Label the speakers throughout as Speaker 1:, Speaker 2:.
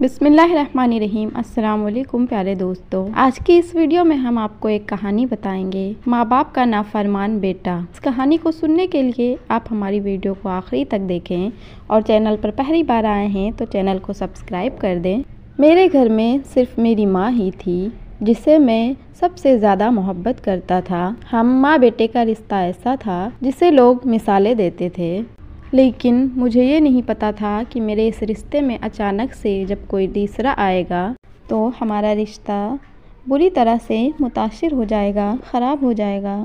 Speaker 1: बिस्मिल्लाहिर्रहमानिर्रहीम। अस्सलाम वालेकुम प्यारे दोस्तों, आज की इस वीडियो में हम आपको एक कहानी बताएंगे, माँ बाप का नाफरमान बेटा। इस कहानी को सुनने के लिए आप हमारी वीडियो को आखिरी तक देखें और चैनल पर पहली बार आए हैं तो चैनल को सब्सक्राइब कर दें। मेरे घर में सिर्फ मेरी माँ ही थी जिसे मैं सबसे ज़्यादा मोहब्बत करता था। हम माँ बेटे का रिश्ता ऐसा था जिसे लोग मिसालें देते थे, लेकिन मुझे ये नहीं पता था कि मेरे इस रिश्ते में अचानक से जब कोई तीसरा आएगा तो हमारा रिश्ता बुरी तरह से मुतासिर हो जाएगा, ख़राब हो जाएगा।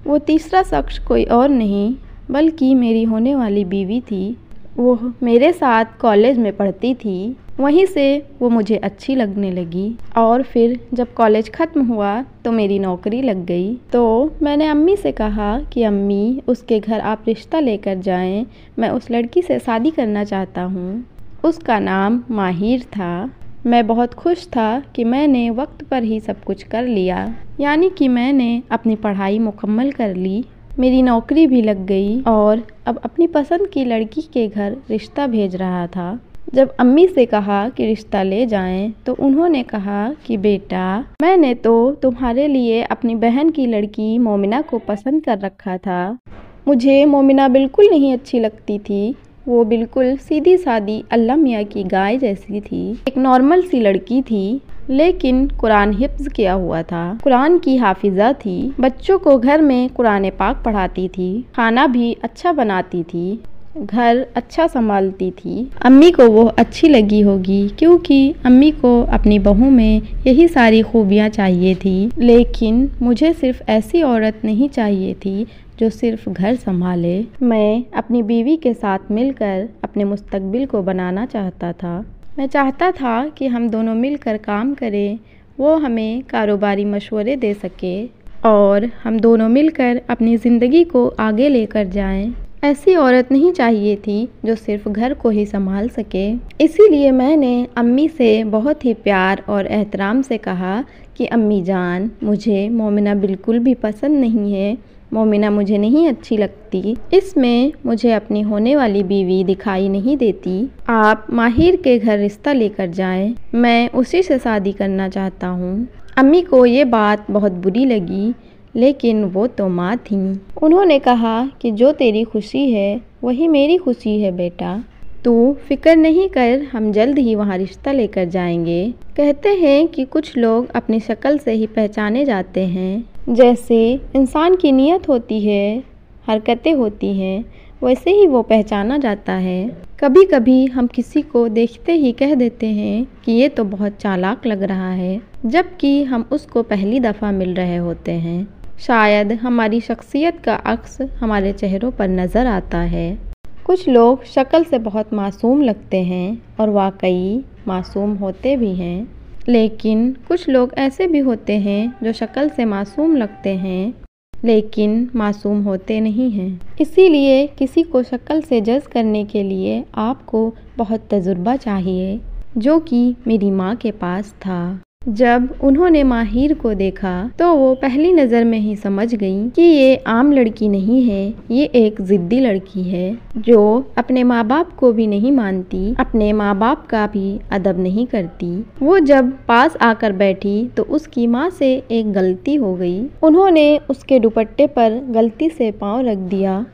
Speaker 1: वो तीसरा शख्स कोई और नहीं बल्कि मेरी होने वाली बीवी थी। वो मेरे साथ कॉलेज में पढ़ती थी, वहीं से वो मुझे अच्छी लगने लगी और फिर जब कॉलेज ख़त्म हुआ तो मेरी नौकरी लग गई। तो मैंने अम्मी से कहा कि अम्मी, उसके घर आप रिश्ता लेकर जाएं, मैं उस लड़की से शादी करना चाहता हूँ। उसका नाम माहिर था। मैं बहुत खुश था कि मैंने वक्त पर ही सब कुछ कर लिया, यानी कि मैंने अपनी पढ़ाई मुकम्मल कर ली, मेरी नौकरी भी लग गई और अब अपनी पसंद की लड़की के घर रिश्ता भेज रहा था। जब अम्मी से कहा कि रिश्ता ले जाएं तो उन्होंने कहा कि बेटा, मैंने तो तुम्हारे लिए अपनी बहन की लड़की मोमिना को पसंद कर रखा था। मुझे मोमिना बिल्कुल नहीं अच्छी लगती थी। वो बिल्कुल सीधी सादी अल्लाह मियाँ की गाय जैसी थी, एक नॉर्मल सी लड़की थी, लेकिन कुरान हिफ्ज़ किया हुआ था, कुरान की हाफिज़ा थी, बच्चों को घर में कुरान पाक पढ़ाती थी, खाना भी अच्छा बनाती थी, घर अच्छा संभालती थी। अम्मी को वो अच्छी लगी होगी क्योंकि अम्मी को अपनी बहू में यही सारी खूबियाँ चाहिए थी, लेकिन मुझे सिर्फ ऐसी औरत नहीं चाहिए थी जो सिर्फ घर संभाले। मैं अपनी बीवी के साथ मिलकर अपने मुस्तकबिल को बनाना चाहता था। मैं चाहता था कि हम दोनों मिलकर काम करें, वो हमें कारोबारी मशवरे दे सके और हम दोनों मिलकर अपनी ज़िंदगी को आगे लेकर जाएं। ऐसी औरत नहीं चाहिए थी जो सिर्फ घर को ही संभाल सके। इसीलिए मैंने अम्मी से बहुत ही प्यार और एहतराम से कहा कि अम्मी जान, मुझे मोमिना बिल्कुल भी पसंद नहीं है, मोमिना मुझे नहीं अच्छी लगती, इसमें मुझे अपनी होने वाली बीवी दिखाई नहीं देती। आप माहिर के घर रिश्ता लेकर जाएं, मैं उसी से शादी करना चाहता हूँ। अम्मी को ये बात बहुत बुरी लगी, लेकिन वो तो माँ थीं। उन्होंने कहा कि जो तेरी खुशी है वही मेरी खुशी है बेटा, तू फिक्र नहीं कर, हम जल्द ही वहाँ रिश्ता लेकर जाएंगे। कहते हैं कि कुछ लोग अपनी शक्ल से ही पहचाने जाते हैं। जैसे इंसान की नीयत होती है, हरकतें होती हैं, वैसे ही वो पहचाना जाता है। कभी कभी हम किसी को देखते ही कह देते हैं कि ये तो बहुत चालाक लग रहा है, जबकि हम उसको पहली दफ़ा मिल रहे होते हैं। शायद हमारी शख्सियत का अक्स हमारे चेहरों पर नज़र आता है। कुछ लोग शक्ल से बहुत मासूम लगते हैं और वाकई मासूम होते भी हैं, लेकिन कुछ लोग ऐसे भी होते हैं जो शक्ल से मासूम लगते हैं लेकिन मासूम होते नहीं हैं। इसीलिए किसी को शक्ल से जज करने के लिए आपको बहुत तजुर्बा चाहिए, जो कि मेरी माँ के पास था। जब उन्होंने माहिर को देखा तो वो पहली नज़र में ही समझ गई कि ये आम लड़की नहीं है, ये एक ज़िद्दी लड़की है जो अपने माँ बाप को भी नहीं मानती, अपने माँ बाप का भी अदब नहीं करती। वो जब पास आकर बैठी तो उसकी माँ से एक गलती हो गई। उन्होंने उसके दुपट्टे पर गलती से पाँव रख दिया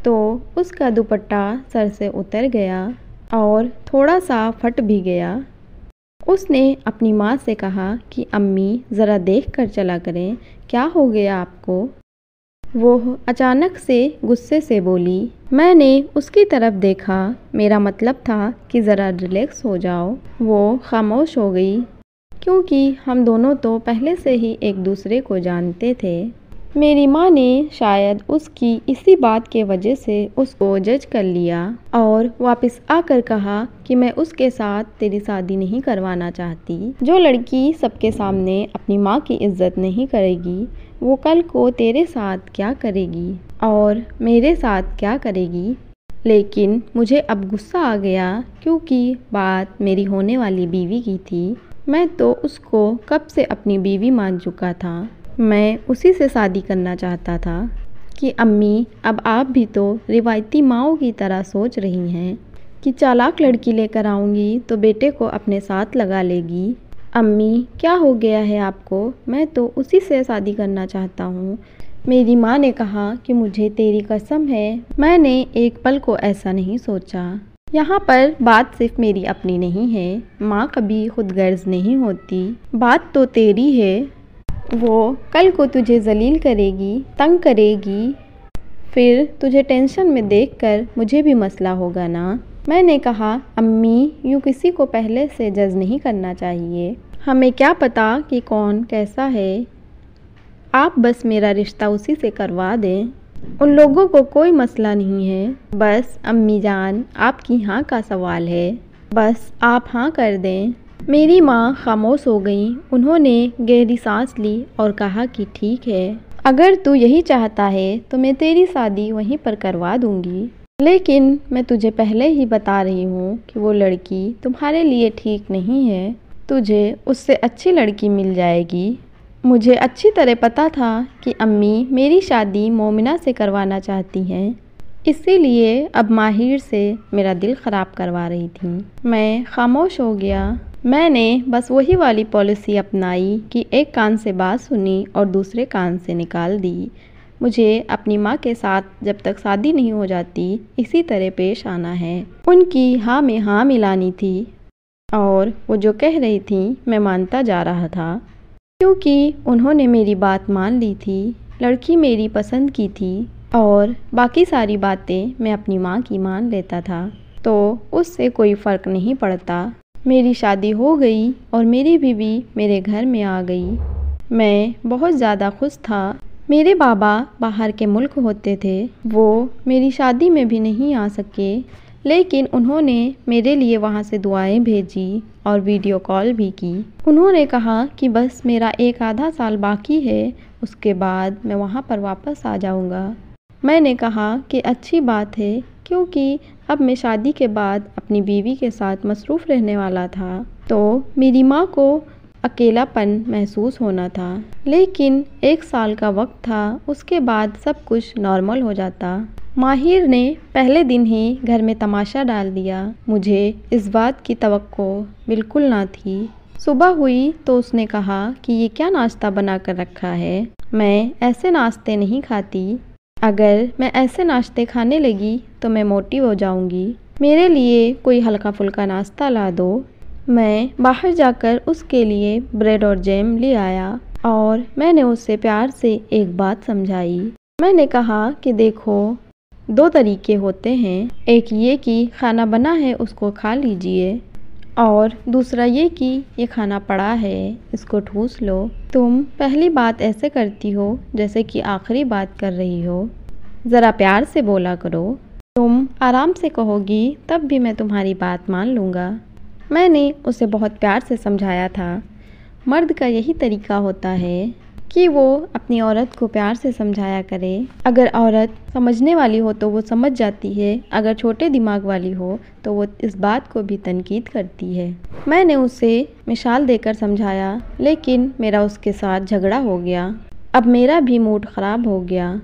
Speaker 1: तो उसका दुपट्टा सर से उतर गया और थोड़ा सा फट भी गया। उसने अपनी माँ से कहा कि अम्मी ज़रा देख कर चला करें, क्या हो गया आपको? वो अचानक से गुस्से से बोली। मैंने उसकी तरफ देखा, मेरा मतलब था कि ज़रा रिलैक्स हो जाओ। वो खामोश हो गई क्योंकि हम दोनों तो पहले से ही एक दूसरे को जानते थे। मेरी माँ ने शायद उसकी इसी बात के वजह से उसको जज कर लिया और वापस आकर कहा कि मैं उसके साथ तेरी शादी नहीं करवाना चाहती। जो लड़की सबके सामने अपनी माँ की इज्जत नहीं करेगी, वो कल को तेरे साथ क्या करेगी और मेरे साथ क्या करेगी। लेकिन मुझे अब गुस्सा आ गया क्योंकि बात मेरी होने वाली बीवी की थी। मैं तो उसको कब से अपनी बीवी मान चुका था। मैं उसी से शादी करना चाहता था कि अम्मी, अब आप भी तो रिवायती माओं की तरह सोच रही हैं कि चालाक लड़की लेकर आऊँगी तो बेटे को अपने साथ लगा लेगी। अम्मी क्या हो गया है आपको? मैं तो उसी से शादी करना चाहता हूँ। मेरी माँ ने कहा कि मुझे तेरी कसम है, मैंने एक पल को ऐसा नहीं सोचा। यहाँ पर बात सिर्फ मेरी अपनी नहीं है, माँ कभी खुदगर्ज नहीं होती। बात तो तेरी है, वो कल को तुझे जलील करेगी, तंग करेगी, फिर तुझे टेंशन में देखकर मुझे भी मसला होगा ना। मैंने कहा अम्मी यूँ किसी को पहले से जज नहीं करना चाहिए, हमें क्या पता कि कौन कैसा है। आप बस मेरा रिश्ता उसी से करवा दें, उन लोगों को कोई मसला नहीं है। बस अम्मी जान आपकी हाँ का सवाल है, बस आप हाँ कर दें। मेरी माँ खामोश हो गई। उन्होंने गहरी सांस ली और कहा कि ठीक है, अगर तू यही चाहता है तो मैं तेरी शादी वहीं पर करवा दूंगी, लेकिन मैं तुझे पहले ही बता रही हूँ कि वो लड़की तुम्हारे लिए ठीक नहीं है, तुझे उससे अच्छी लड़की मिल जाएगी। मुझे अच्छी तरह पता था कि अम्मी मेरी शादी मोमिना से करवाना चाहती हैं, इसीलिए अब माहिर से मेरा दिल ख़राब करवा रही थी। मैं खामोश हो गया। मैंने बस वही वाली पॉलिसी अपनाई कि एक कान से बात सुनी और दूसरे कान से निकाल दी। मुझे अपनी माँ के साथ जब तक शादी नहीं हो जाती इसी तरह पेश आना है। उनकी हाँ में हाँ मिलानी थी और वो जो कह रही थी मैं मानता जा रहा था, क्योंकि उन्होंने मेरी बात मान ली थी। लड़की मेरी पसंद की थी और बाकी सारी बातें मैं अपनी माँ की मान लेता था, तो उससे कोई फ़र्क नहीं पड़ता। मेरी शादी हो गई और मेरी बीवी मेरे घर में आ गई। मैं बहुत ज़्यादा खुश था। मेरे बाबा बाहर के मुल्क होते थे, वो मेरी शादी में भी नहीं आ सके, लेकिन उन्होंने मेरे लिए वहाँ से दुआएं भेजी और वीडियो कॉल भी की। उन्होंने कहा कि बस मेरा एक आधा साल बाकी है, उसके बाद मैं वहाँ पर वापस आ जाऊँगा। मैंने कहा कि अच्छी बात है, क्योंकि अब मैं शादी के बाद अपनी बीवी के साथ मसरूफ़ रहने वाला था, तो मेरी माँ को अकेलापन महसूस होना था। लेकिन एक साल का वक्त था, उसके बाद सब कुछ नॉर्मल हो जाता। माहिर ने पहले दिन ही घर में तमाशा डाल दिया। मुझे इस बात की तवक्को बिल्कुल ना थी। सुबह हुई तो उसने कहा कि ये क्या नाश्ता बना कर रखा है, मैं ऐसे नाश्ते नहीं खाती, अगर मैं ऐसे नाश्ते खाने लगी तो मैं मोटी हो जाऊंगी, मेरे लिए कोई हल्का फुल्का नाश्ता ला दो। मैं बाहर जाकर उसके लिए ब्रेड और जैम ले आया और मैंने उससे प्यार से एक बात समझाई। मैंने कहा कि देखो, दो तरीके होते हैं, एक ये कि खाना बना है उसको खा लीजिए, और दूसरा ये कि ये खाना पड़ा है इसको ठूस लो। तुम पहली बात ऐसे करती हो जैसे कि आखिरी बात कर रही हो, ज़रा प्यार से बोला करो। तुम आराम से कहोगी तब भी मैं तुम्हारी बात मान लूँगा। मैंने उसे बहुत प्यार से समझाया था। मर्द का यही तरीका होता है कि वो अपनी औरत को प्यार से समझाया करे। अगर औरत समझने वाली हो तो वो समझ जाती है, अगर छोटे दिमाग वाली हो तो वो इस बात को भी तनकीद करती है। मैंने उसे मिसाल देकर समझाया, लेकिन मेरा उसके साथ झगड़ा हो गया। अब मेरा भी मूड ख़राब हो गया।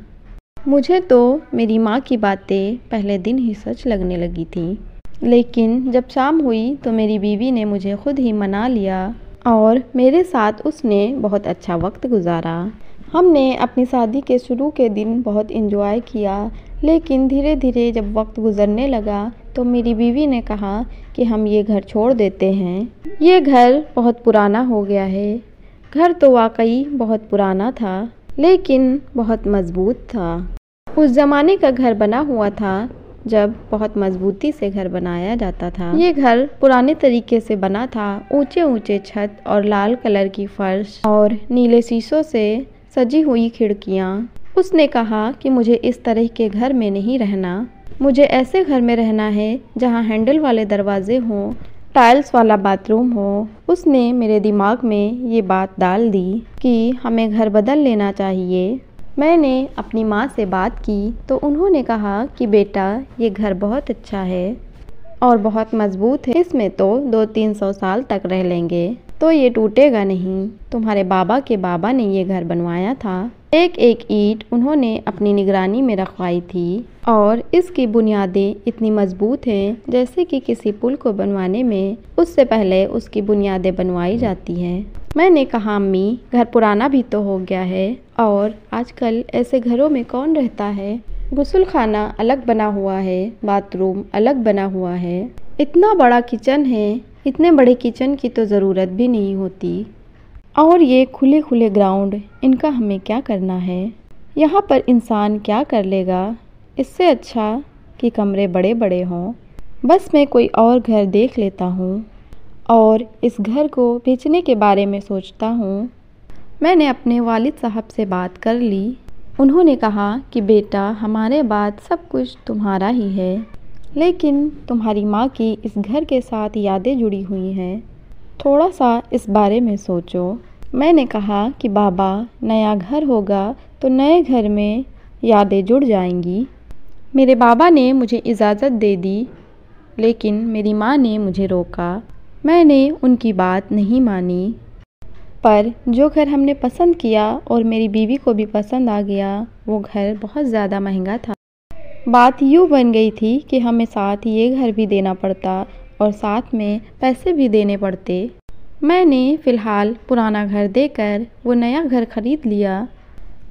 Speaker 1: मुझे तो मेरी माँ की बातें पहले दिन ही सच लगने लगी थी, लेकिन जब शाम हुई तो मेरी बीवी ने मुझे खुद ही मना लिया और मेरे साथ उसने बहुत अच्छा वक्त गुजारा। हमने अपनी शादी के शुरू के दिन बहुत एंजॉय किया, लेकिन धीरे धीरे जब वक्त गुजरने लगा तो मेरी बीवी ने कहा कि हम ये घर छोड़ देते हैं। ये घर बहुत पुराना हो गया है। घर तो वाकई बहुत पुराना था, लेकिन बहुत मज़बूत था। उस ज़माने का घर बना हुआ था जब बहुत मजबूती से घर बनाया जाता था। ये घर पुराने तरीके से बना था, ऊंचे ऊंचे छत और लाल कलर की फर्श और नीले शीशों से सजी हुई खिड़कियाँ। उसने कहा कि मुझे इस तरह के घर में नहीं रहना, मुझे ऐसे घर में रहना है जहाँ हैंडल वाले दरवाजे हों, टाइल्स वाला बाथरूम हो। उसने मेरे दिमाग में ये बात डाल दी कि हमें घर बदल लेना चाहिए। मैंने अपनी माँ से बात की तो उन्होंने कहा कि बेटा, ये घर बहुत अच्छा है और बहुत मज़बूत है, इसमें तो 200-300 साल तक रह लेंगे, तो ये टूटेगा नहीं। तुम्हारे बाबा के बाबा ने ये घर बनवाया था, एक एक ईंट उन्होंने अपनी निगरानी में रखवाई थी और इसकी बुनियादें इतनी मजबूत हैं जैसे कि किसी पुल को बनवाने में उससे पहले उसकी बुनियादें बनवाई जाती हैं। मैंने कहा अम्मी, घर पुराना भी तो हो गया है और आजकल ऐसे घरों में कौन रहता है। गुस्ल खाना अलग बना हुआ है, बाथरूम अलग बना हुआ है, इतना बड़ा किचन है, इतने बड़े किचन की तो ज़रूरत भी नहीं होती। और ये खुले खुले ग्राउंड, इनका हमें क्या करना है। यहाँ पर इंसान क्या कर लेगा। इससे अच्छा कि कमरे बड़े बड़े हों। बस मैं कोई और घर देख लेता हूँ और इस घर को बेचने के बारे में सोचता हूँ। मैंने अपने वालिद साहब से बात कर ली। उन्होंने कहा कि बेटा, हमारे बाद सब कुछ तुम्हारा ही है, लेकिन तुम्हारी माँ की इस घर के साथ यादें जुड़ी हुई हैं, थोड़ा सा इस बारे में सोचो। मैंने कहा कि बाबा, नया घर होगा तो नए घर में यादें जुड़ जाएंगी। मेरे बाबा ने मुझे इजाज़त दे दी, लेकिन मेरी माँ ने मुझे रोका। मैंने उनकी बात नहीं मानी। पर जो घर हमने पसंद किया और मेरी बीवी को भी पसंद आ गया, वो घर बहुत ज़्यादा महंगा था। बात यूँ बन गई थी कि हमें साथ ये घर भी देना पड़ता और साथ में पैसे भी देने पड़ते। मैंने फ़िलहाल पुराना घर देकर वो नया घर ख़रीद लिया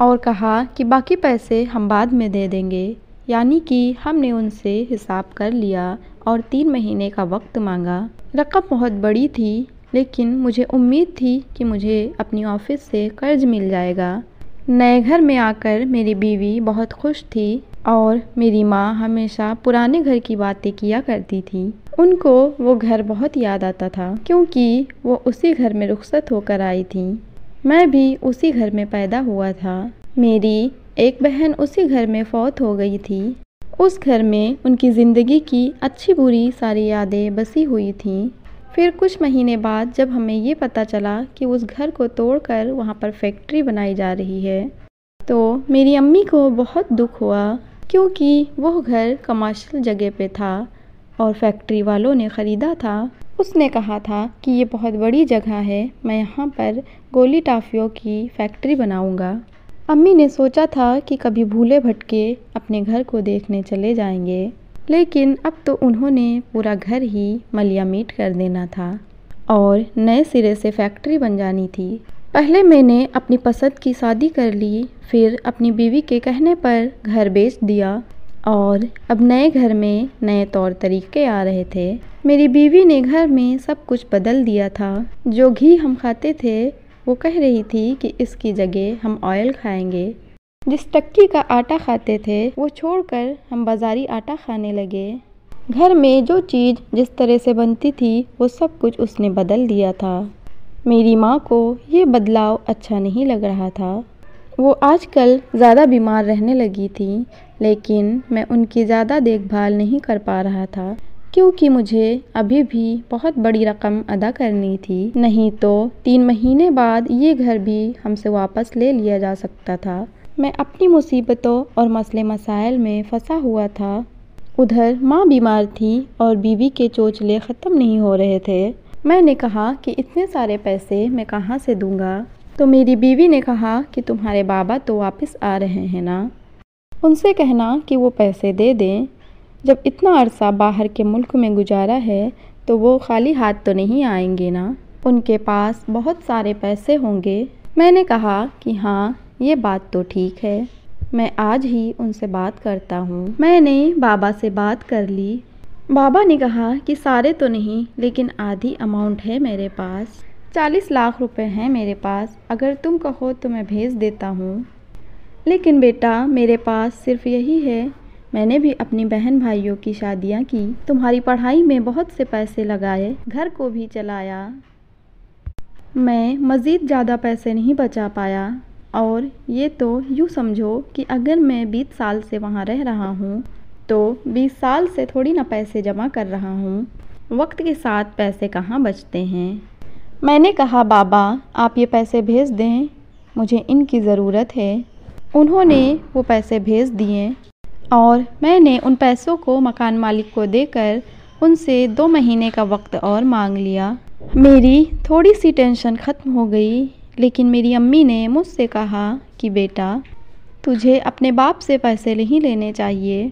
Speaker 1: और कहा कि बाकी पैसे हम बाद में दे देंगे। यानी कि हमने उनसे हिसाब कर लिया और 3 महीने का वक्त मांगा। रकम बहुत बड़ी थी, लेकिन मुझे उम्मीद थी कि मुझे अपनी ऑफ़िस से कर्ज मिल जाएगा। नए घर में आकर मेरी बीवी बहुत खुश थी और मेरी माँ हमेशा पुराने घर की बातें किया करती थी। उनको वो घर बहुत याद आता था, क्योंकि वो उसी घर में रुखसत होकर आई थी। मैं भी उसी घर में पैदा हुआ था। मेरी एक बहन उसी घर में फौत हो गई थी। उस घर में उनकी ज़िंदगी की अच्छी बुरी सारी यादें बसी हुई थीं। फिर कुछ महीने बाद जब हमें ये पता चला कि उस घर को तोड़कर वहाँ पर फैक्ट्री बनाई जा रही है, तो मेरी अम्मी को बहुत दुख हुआ, क्योंकि वह घर कमर्शियल जगह पे था और फैक्ट्री वालों ने ख़रीदा था। उसने कहा था कि ये बहुत बड़ी जगह है, मैं यहाँ पर गोली टाफ़ियों की फैक्ट्री बनाऊँगा। अम्मी ने सोचा था कि कभी भूले भटके अपने घर को देखने चले जाएंगे, लेकिन अब तो उन्होंने पूरा घर ही मलियामीट कर देना था और नए सिरे से फैक्ट्री बन जानी थी। पहले मैंने अपनी पसंद की शादी कर ली, फिर अपनी बीवी के कहने पर घर बेच दिया और अब नए घर में नए तौर तरीके आ रहे थे। मेरी बीवी ने घर में सब कुछ बदल दिया था। जो घी हम खाते थे, वो कह रही थी कि इसकी जगह हम ऑयल खाएंगे। जिस टक्की का आटा खाते थे, वो छोड़कर हम बाज़ारी आटा खाने लगे। घर में जो चीज़ जिस तरह से बनती थी, वो सब कुछ उसने बदल दिया था। मेरी माँ को ये बदलाव अच्छा नहीं लग रहा था। वो आजकल ज़्यादा बीमार रहने लगी थी, लेकिन मैं उनकी ज़्यादा देखभाल नहीं कर पा रहा था, क्योंकि मुझे अभी भी बहुत बड़ी रकम अदा करनी थी। नहीं तो 3 महीने बाद ये घर भी हमसे वापस ले लिया जा सकता था। मैं अपनी मुसीबतों और मसले मसाइल में फंसा हुआ था। उधर माँ बीमार थी और बीवी के चोचले ख़त्म नहीं हो रहे थे। मैंने कहा कि इतने सारे पैसे मैं कहाँ से दूँगा। तो मेरी बीवी ने कहा कि तुम्हारे बाबा तो वापस आ रहे हैं ना, उनसे कहना कि वो पैसे दे दें। जब इतना अरसा बाहर के मुल्क में गुजारा है, तो वो खाली हाथ तो नहीं आएंगे ना, उनके पास बहुत सारे पैसे होंगे। मैंने कहा कि हाँ, ये बात तो ठीक है, मैं आज ही उनसे बात करता हूँ। मैंने बाबा से बात कर ली। बाबा ने कहा कि सारे तो नहीं, लेकिन आधी अमाउंट है मेरे पास। 40 लाख रुपए हैं मेरे पास। अगर तुम कहो तो मैं भेज देता हूँ। लेकिन बेटा, मेरे पास सिर्फ यही है। मैंने भी अपनी बहन भाइयों की शादियाँ की, तुम्हारी पढ़ाई में बहुत से पैसे लगाए, घर को भी चलाया। मैं मज़ीद ज़्यादा पैसे नहीं बचा पाया। और ये तो यूँ समझो कि अगर मैं 20 साल से वहाँ रह रहा हूँ, तो 20 साल से थोड़ी ना पैसे जमा कर रहा हूँ। वक्त के साथ पैसे कहाँ बचते हैं। मैंने कहा बाबा, आप ये पैसे भेज दें, मुझे इनकी ज़रूरत है। उन्होंने वो पैसे भेज दिए और मैंने उन पैसों को मकान मालिक को देकर उनसे 2 महीने का वक्त और मांग लिया। मेरी थोड़ी सी टेंशन ख़त्म हो गई, लेकिन मेरी अम्मी ने मुझसे कहा कि बेटा तुझे अपने बाप से पैसे नहीं लेने चाहिए।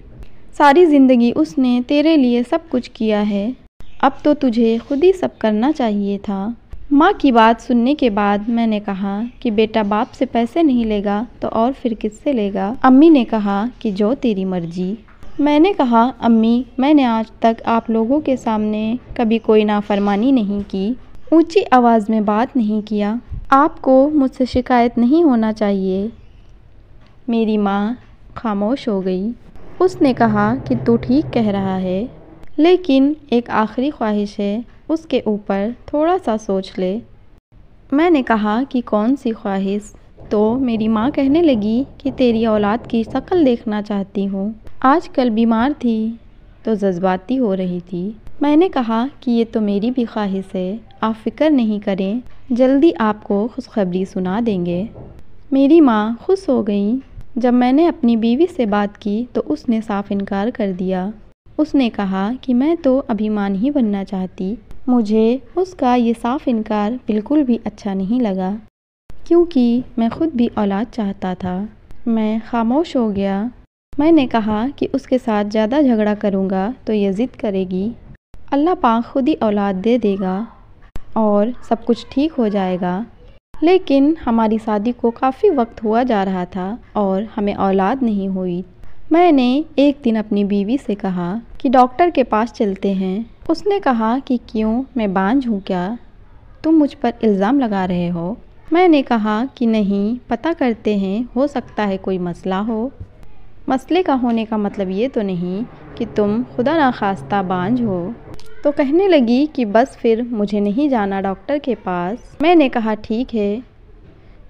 Speaker 1: सारी ज़िंदगी उसने तेरे लिए सब कुछ किया है, अब तो तुझे खुद ही सब करना चाहिए था। माँ की बात सुनने के बाद मैंने कहा कि बेटा बाप से पैसे नहीं लेगा तो और फिर किससे लेगा। अम्मी ने कहा कि जो तेरी मर्जी। मैंने कहा अम्मी, मैंने आज तक आप लोगों के सामने कभी कोई नाफरमानी नहीं की, ऊंची आवाज़ में बात नहीं किया, आपको मुझसे शिकायत नहीं होना चाहिए। मेरी माँ खामोश हो गई। उसने कहा कि तू ठीक कह रहा है, लेकिन एक आखिरी ख्वाहिश है, उसके ऊपर थोड़ा सा सोच ले। मैंने कहा कि कौन सी ख्वाहिश? तो मेरी माँ कहने लगी कि तेरी औलाद की शक्ल देखना चाहती हूँ। आजकल बीमार थी तो जज्बाती हो रही थी। मैंने कहा कि ये तो मेरी भी ख्वाहिश है, आप फ़िक्र नहीं करें, जल्दी आपको खुशखबरी सुना देंगे। मेरी माँ खुश हो गई। जब मैंने अपनी बीवी से बात की तो उसने साफ इनकार कर दिया। उसने कहा कि मैं तो अभी मां नहीं बनना चाहती। मुझे उसका ये साफ इनकार बिल्कुल भी अच्छा नहीं लगा, क्योंकि मैं खुद भी औलाद चाहता था। मैं खामोश हो गया। मैंने कहा कि उसके साथ ज़्यादा झगड़ा करूँगा तो ये ज़िद करेगी। अल्लाह पाक खुद ही औलाद दे देगा और सब कुछ ठीक हो जाएगा। लेकिन हमारी शादी को काफ़ी वक्त हुआ जा रहा था और हमें औलाद नहीं हुई। मैंने एक दिन अपनी बीवी से कहा कि डॉक्टर के पास चलते हैं। उसने कहा कि क्यों, मैं बांझ हूँ क्या? तुम मुझ पर इल्ज़ाम लगा रहे हो। मैंने कहा कि नहीं, पता करते हैं, हो सकता है कोई मसला हो। मसले का होने का मतलब ये तो नहीं कि तुम खुदा ना खास्ता बांझ हो। तो कहने लगी कि बस फिर मुझे नहीं जाना डॉक्टर के पास। मैंने कहा ठीक है।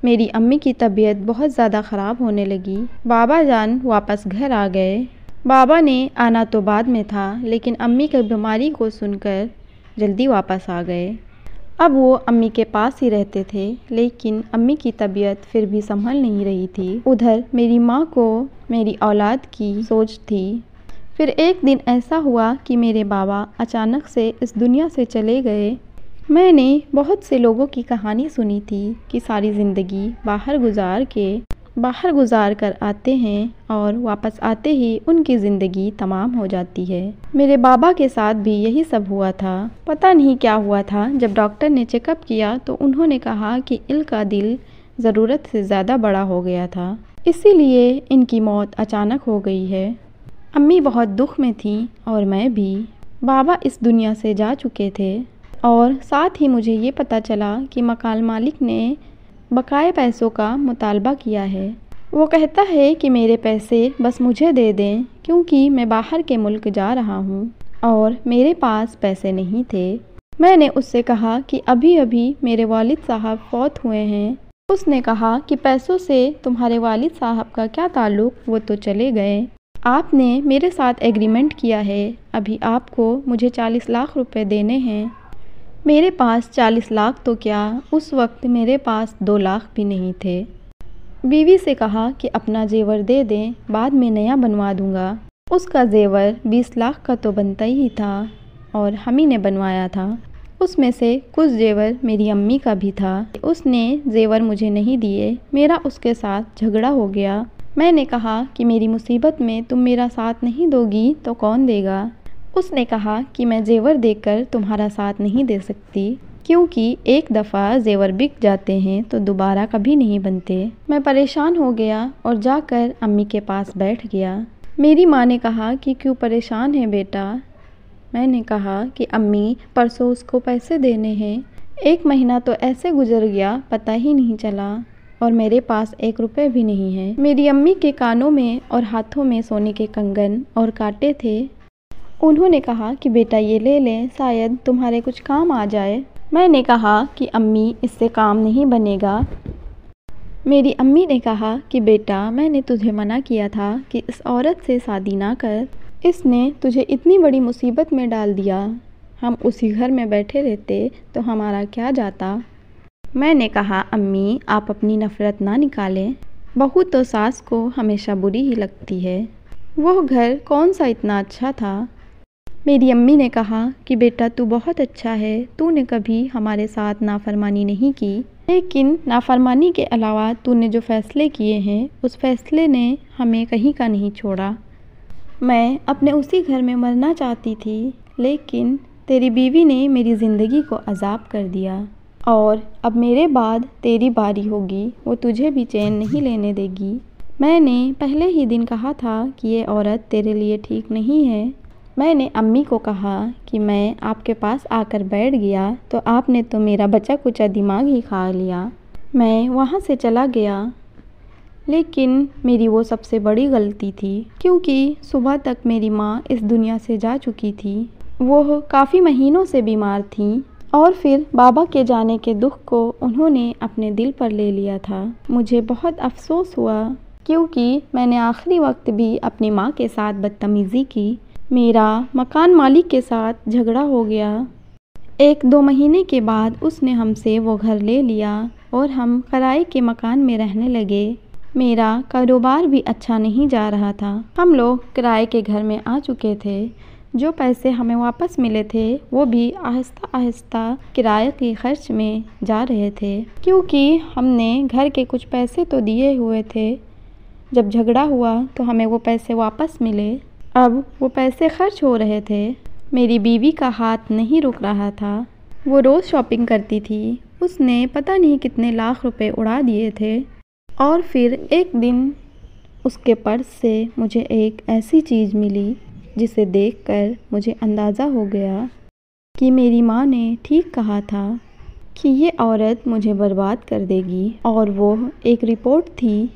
Speaker 1: मेरी अम्मी की तबीयत बहुत ज़्यादा ख़राब होने लगी। बाबा जान वापस घर आ गए। बाबा ने आना तो बाद में था, लेकिन अम्मी की बीमारी को सुनकर जल्दी वापस आ गए। अब वो अम्मी के पास ही रहते थे, लेकिन अम्मी की तबीयत फिर भी संभल नहीं रही थी। उधर मेरी माँ को मेरी औलाद की सोच थी। फिर एक दिन ऐसा हुआ कि मेरे बाबा अचानक से इस दुनिया से चले गए। मैंने बहुत से लोगों की कहानी सुनी थी कि सारी ज़िंदगी बाहर गुजार कर आते हैं और वापस आते ही उनकी ज़िंदगी तमाम हो जाती है। मेरे बाबा के साथ भी यही सब हुआ था। पता नहीं क्या हुआ था। जब डॉक्टर ने चेकअप किया तो उन्होंने कहा कि इनका दिल ज़रूरत से ज़्यादा बड़ा हो गया था, इसीलिए इनकी मौत अचानक हो गई है। अम्मी बहुत दुख में थी और मैं भी। बाबा इस दुनिया से जा चुके थे और साथ ही मुझे ये पता चला कि मकान मालिक ने बकाया पैसों का मुतालबा किया है। वो कहता है कि मेरे पैसे बस मुझे दे दें, क्योंकि मैं बाहर के मुल्क जा रहा हूँ और मेरे पास पैसे नहीं थे। मैंने उससे कहा कि अभी अभी मेरे वालिद साहब फौत हुए हैं। उसने कहा कि पैसों से तुम्हारे वालिद साहब का क्या ताल्लुक़, वो तो चले गए। आपने मेरे साथ एग्रीमेंट किया है, अभी आपको मुझे 40 लाख रुपए देने हैं। मेरे पास 40 लाख तो क्या, उस वक्त मेरे पास 2 लाख भी नहीं थे। बीवी से कहा कि अपना जेवर दे दें, बाद में नया बनवा दूंगा। उसका जेवर 20 लाख का तो बनता ही था और हम ही ने बनवाया था। उसमें से कुछ जेवर मेरी अम्मी का भी था। उसने जेवर मुझे नहीं दिए। मेरा उसके साथ झगड़ा हो गया। मैंने कहा कि मेरी मुसीबत में तुम मेरा साथ नहीं दोगी तो कौन देगा। उसने कहा कि मैं जेवर देकर तुम्हारा साथ नहीं दे सकती, क्योंकि एक दफ़ा जेवर बिक जाते हैं तो दोबारा कभी नहीं बनते। मैं परेशान हो गया और जाकर अम्मी के पास बैठ गया। मेरी माँ ने कहा कि क्यों परेशान है बेटा? मैंने कहा कि अम्मी, परसों उसको पैसे देने हैं। 1 महीना तो ऐसे गुजर गया, पता ही नहीं चला, और मेरे पास 1 रुपये भी नहीं है। मेरी अम्मी के कानों में और हाथों में सोने के कंगन और कांटे थे। उन्होंने कहा कि बेटा ये ले लें, शायद तुम्हारे कुछ काम आ जाए। मैंने कहा कि अम्मी, इससे काम नहीं बनेगा। मेरी अम्मी ने कहा कि बेटा, मैंने तुझे मना किया था कि इस औरत से शादी ना कर, इसने तुझे इतनी बड़ी मुसीबत में डाल दिया। हम उसी घर में बैठे रहते तो हमारा क्या जाता। मैंने कहा अम्मी, आप अपनी नफ़रत ना निकालें, बहू तो सास को हमेशा बुरी ही लगती है। वो घर कौन सा इतना अच्छा था। मेरी अम्मी ने कहा कि बेटा तू बहुत अच्छा है, तूने कभी हमारे साथ नाफरमानी नहीं की। लेकिन नाफरमानी के अलावा तूने जो फ़ैसले किए हैं उस फ़ैसले ने हमें कहीं का नहीं छोड़ा। मैं अपने उसी घर में मरना चाहती थी, लेकिन तेरी बीवी ने मेरी ज़िंदगी को अज़ाब कर दिया और अब मेरे बाद तेरी बारी होगी, वो तुझे भी चैन नहीं लेने देगी। मैंने पहले ही दिन कहा था कि ये औरत तेरे लिए ठीक नहीं है। मैंने अम्मी को कहा कि मैं आपके पास आकर बैठ गया तो आपने तो मेरा बचा कुचा दिमाग ही खा लिया। मैं वहाँ से चला गया, लेकिन मेरी वो सबसे बड़ी गलती थी, क्योंकि सुबह तक मेरी माँ इस दुनिया से जा चुकी थी। वो काफ़ी महीनों से बीमार थीं और फिर बाबा के जाने के दुख को उन्होंने अपने दिल पर ले लिया था। मुझे बहुत अफसोस हुआ, क्योंकि मैंने आखिरी वक्त भी अपनी माँ के साथ बदतमीज़ी की। मेरा मकान मालिक के साथ झगड़ा हो गया। 1-2 महीने के बाद उसने हमसे वो घर ले लिया और हम किराए के मकान में रहने लगे। मेरा कारोबार भी अच्छा नहीं जा रहा था। हम लोग किराए के घर में आ चुके थे। जो पैसे हमें वापस मिले थे वो भी आहिस्ता आहिस्ता किराए के खर्च में जा रहे थे, क्योंकि हमने घर के कुछ पैसे तो दिए हुए थे। जब झगड़ा हुआ तो हमें वो पैसे वापस मिले। अब वो पैसे खर्च हो रहे थे। मेरी बीवी का हाथ नहीं रुक रहा था। वो रोज़ शॉपिंग करती थी। उसने पता नहीं कितने लाख रुपए उड़ा दिए थे। और फिर एक दिन उसके पर्स से मुझे एक ऐसी चीज़ मिली जिसे देखकर मुझे अंदाज़ा हो गया कि मेरी माँ ने ठीक कहा था कि ये औरत मुझे बर्बाद कर देगी। और वो एक रिपोर्ट थी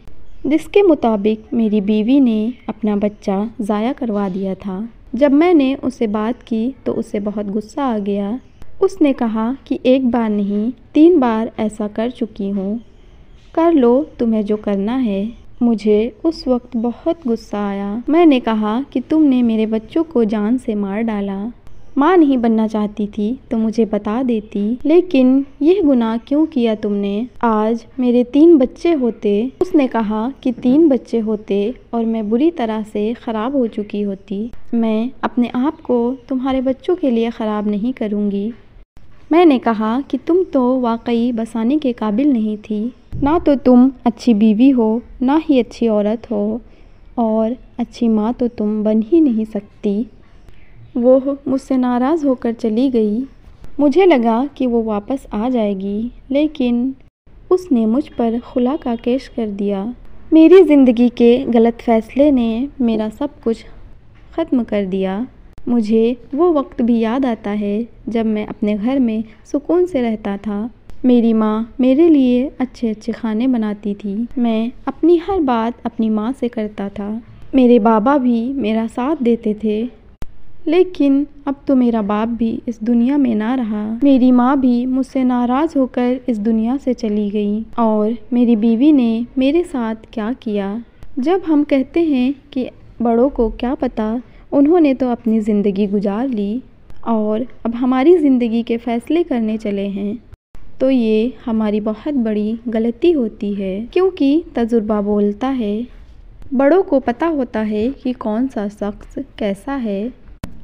Speaker 1: जिसके मुताबिक मेरी बीवी ने अपना बच्चा ज़ाया करवा दिया था। जब मैंने उससे बात की तो उसे बहुत गुस्सा आ गया। उसने कहा कि 1 बार नहीं 3 बार ऐसा कर चुकी हूँ, कर लो तुम्हें जो करना है। मुझे उस वक्त बहुत गुस्सा आया। मैंने कहा कि तुमने मेरे बच्चों को जान से मार डाला। माँ नहीं बनना चाहती थी तो मुझे बता देती, लेकिन यह गुनाह क्यों किया तुमने? आज मेरे 3 बच्चे होते। उसने कहा कि 3 बच्चे होते और मैं बुरी तरह से ख़राब हो चुकी होती। मैं अपने आप को तुम्हारे बच्चों के लिए ख़राब नहीं करूँगी। मैंने कहा कि तुम तो वाकई बसाने के काबिल नहीं थी। ना तो तुम अच्छी बीवी हो, ना ही अच्छी औरत हो, और अच्छी माँ तो तुम बन ही नहीं सकती। वो मुझसे नाराज़ होकर चली गई। मुझे लगा कि वो वापस आ जाएगी, लेकिन उसने मुझ पर खुला का केस कर दिया। मेरी ज़िंदगी के गलत फ़ैसले ने मेरा सब कुछ ख़त्म कर दिया। मुझे वो वक्त भी याद आता है जब मैं अपने घर में सुकून से रहता था। मेरी माँ मेरे लिए अच्छे अच्छे खाने बनाती थी। मैं अपनी हर बात अपनी माँ से करता था। मेरे बाबा भी मेरा साथ देते थे, लेकिन अब तो मेरा बाप भी इस दुनिया में ना रहा। मेरी माँ भी मुझसे नाराज़ होकर इस दुनिया से चली गई। और मेरी बीवी ने मेरे साथ क्या किया। जब हम कहते हैं कि बड़ों को क्या पता, उन्होंने तो अपनी ज़िंदगी गुजार ली और अब हमारी ज़िंदगी के फ़ैसले करने चले हैं, तो ये हमारी बहुत बड़ी गलती होती है। क्योंकि तजुर्बा बोलता है, बड़ों को पता होता है कि कौन सा शख्स कैसा है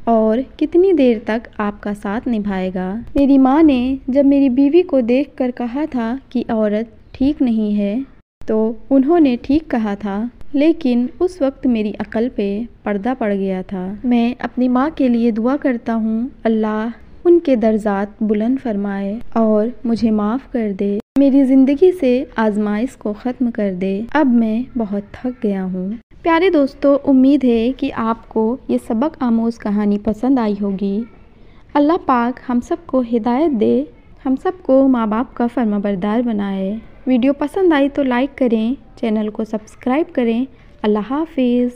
Speaker 1: और कितनी देर तक आपका साथ निभाएगा। मेरी माँ ने जब मेरी बीवी को देखकर कहा था कि औरत ठीक नहीं है, तो उन्होंने ठीक कहा था, लेकिन उस वक्त मेरी अकल पे पर्दा पड़ गया था। मैं अपनी माँ के लिए दुआ करता हूँ, अल्लाह उनके दर्जात बुलंद फरमाए और मुझे माफ़ कर दे, मेरी ज़िंदगी से आजमाइश को ख़त्म कर दे। अब मैं बहुत थक गया हूँ। प्यारे दोस्तों, उम्मीद है कि आपको ये सबक आमोज़ कहानी पसंद आई होगी। अल्लाह पाक हम सबको हिदायत दे, हम सबको माँ बाप का फर्माबरदार बनाए। वीडियो पसंद आई तो लाइक करें, चैनल को सब्सक्राइब करें। अल्लाह हाफिज़।